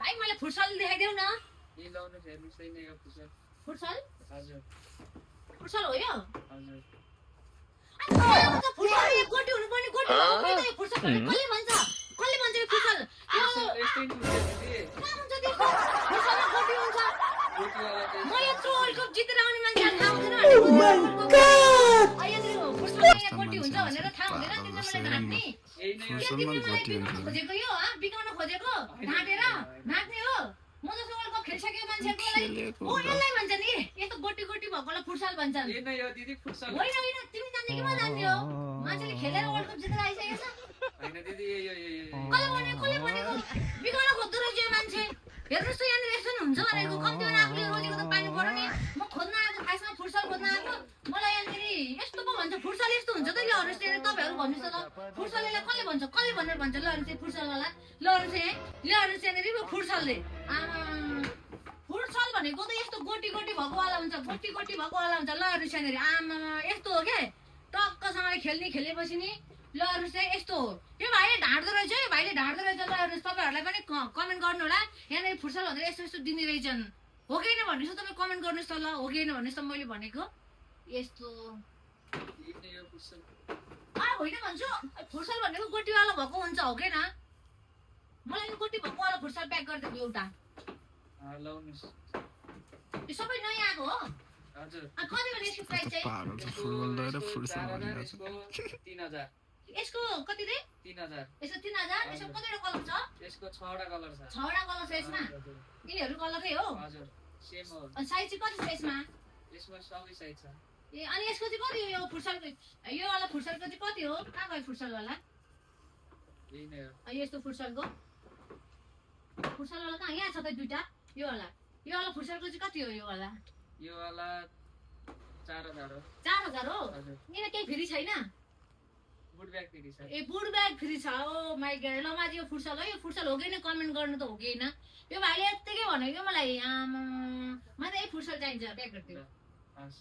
भाइ मलाई फुटसल देखाइदेऊ न यही लाउनु हेर्नु सही नै हो फुटसल फुटसल हजुर फुटसल हो यो हजुर अनि त फुटसल एक गोटी हुनुपर्ने गोटी होइन यो फुटसल कसले भन्छ यो फुटसल यस्तै नि हुन्छ दिदी कहाँ हुन्छ त्यस्तो फुटसलमा गोटी हुन्छ गोटीवाला चाहिँ म यत्रो वर्ल्ड कप जितेर आउने मान्छेलाई थाहा हुँदैन फुटसलमा यहाँ गोटी हुन्छ भनेर थाहा हुँदैन तिमीले मलाई ढाँट्ने यही नै हो तिमीले मलाई बिगाउन खोजेको यो बिगाउन खोजेको ढाँटेर ढाँट्ने हो म जस्तो वर्ल्ड कप खेलिसकेको मान्छेलाई ओ यसलाई भन्छ नि यस्तो गोटी गोटी भएकोलाई फुटसल भन्छन् यही नै हो दिदी फुटसल होइन होइन तिमी जान्ने कि म जान्ने हो मान्छेले खेलेर वर्ल्ड कप जितेर आइसकेको छ हैन दिदी यो कसले भनेको बिगाउन खोज्दो रहेछ यो मान्छे हेर्नुहोस् त यहाँनिर यस्तो नि हुन्छ भनेको कम्ती आफूले रोजेको त पानी पर्यो नि म खोज्न आएको खासमा फुटसल खोज्न आएको मलाई यहाँनिर यस्तो पो भन्छ फुटसल यस्तो हुन्छ त लहरुस् त्यहाँ तपाईँहरू भन्नुहोस् त फुटसललाई कसले भन्छ कसले भनेर भन्छ लहरुस् चाहिँ फुटसलवाला लहरुस् ल्याहरुस् यहाँनिर फुटसलले आमा फुटसल भनेको त यस्तो गोटी गोटी भएकोवाला हुन्छ गोटी गोटी भएकोवाला हुन्छ लहरुस् यहाँनिर आमा यस्तो हो के टक्कसँगले खेलेपछि नि लहरुस् चाहिँ यस्तो हो यो भाइले ढाँट्दो रहेछ है भाइले ढाँट्दो रहेछ लहरुस् तपाईँहरूलाई पनि कमेन्ट गर्नु होला यहाँनिर फुटसल भनेर यस्तो यस्तो दिने रहेछन् हो कि होइन भन्नुहोस् त तपाईँ कमेन्ट गर्नुहोस् त ल हो कि होइन भन्नुहोस् त मैले भनेको यस्तो यही नै हो फुटसल होइन भन्छु फुटसल भनेको गोटीवाला भएको हुन्छ हो कि होइन मलाई गोटी भएकोवाला फुटसल प्याक गरिदिएको एउटा लाउनुस् यो सबै नयाँ आएको हो हजुर कति भने यसको प्राइस चाहिँ यसको कति रे 3000 यसको 3000 यसको कतिवटा कलर छ यसको 6वटा कलर छ 6वटा कलर छ यसमा यिनीहरू कलरै हो हजुर सेम हो अनि साइज चाहिँ कति छ यसमा यसमा सबै साइज छ ए अनि यसको चाहिँ कति हो यो फुटसलको यो वाला फुटसलको चाहिँ कति हो कहाँ गयो फुटसलवाला यही नै हो यस्तो फुटसलको फुटसलवाला कहाँ यहाँ छ त दुईटा यो वाला फुटसलको चाहिँ कति हो यो वाला 4000 हो 4000 हो हजुर यहाँ केही फ्री छैन बुट ब्याग फेरि छ ए बुट ब्याग फ्री छ ओ माइ गॉड ल माथि यो फुटसल हो यो फुटसल हो कि होइन कमेन्ट गर्नु त हो कि होइन यो भाइले यत्तिकै भनेको मलाई मलाई यही फुटसल चाहिन्छ प्याक गरिदिनु हस्